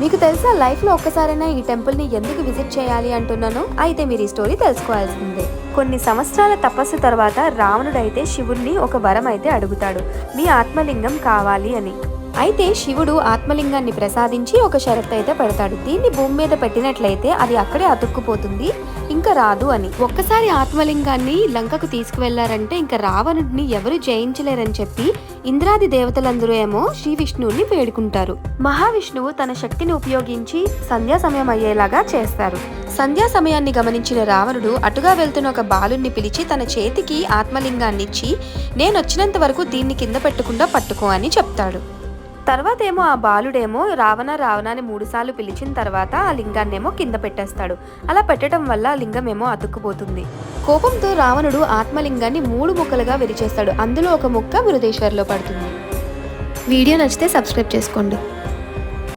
మీకు తెలుసా లైఫ్లో ఒక్కసారైనా ఈ టెంపుల్ని ఎందుకు విజిట్ చేయాలి అంటున్నాను? అయితే మీరు ఈ స్టోరీ తెలుసుకోవాల్సిందే. కొన్ని సంవత్సరాల తపస్సు తర్వాత రావణుడైతే శివుణ్ణి ఒక వరం అయితే అడుగుతాడు, మీ ఆత్మలింగం కావాలి అని. అయితే శివుడు ఆత్మలింగాన్ని ప్రసాదించి ఒక షరతు అయితే పెడతాడు, దీన్ని భూమి మీద పెట్టినట్లయితే అది అక్కడే అతుక్కుపోతుంది, ఇంకా రాదు అని. ఒక్కసారి ఆత్మలింగాన్ని లంకకు తీసుకువెళ్లారంటే ఇంకా రావణుడిని ఎవరు జయించలేరని చెప్పి ఇంద్రాది దేవతలందరూ ఏమో శ్రీ విష్ణువుని వేడుకుంటారు. మహావిష్ణువు తన శక్తిని ఉపయోగించి సంధ్యా సమయం అయ్యేలాగా చేస్తారు. సంధ్యా సమయాన్ని గమనించిన రావణుడు అటుగా వెళ్తున్న ఒక బాలుణ్ణి పిలిచి తన చేతికి ఆత్మలింగాన్నిచ్చి, నేనొచ్చినంత వరకు దీన్ని కింద పెట్టకుండా పట్టుకో అని చెప్తాడు. తర్వాత ఏమో ఆ బాలుడేమో రావణ అని 3 సార్లు పిలిచిన తర్వాత ఆ లింగాన్నేమో కింద పెట్టేస్తాడు. అలా పెట్టడం వల్ల ఆ లింగం ఏమో అతుక్కుపోతుంది. కోపంతో రావణుడు ఆత్మలింగాన్ని 3 ముక్కలుగా విరిచేస్తాడు. అందులో ఒక ముక్క బృహదేశ్వర్లో పడుతుంది. వీడియో నచ్చితే సబ్స్క్రైబ్ చేసుకోండి.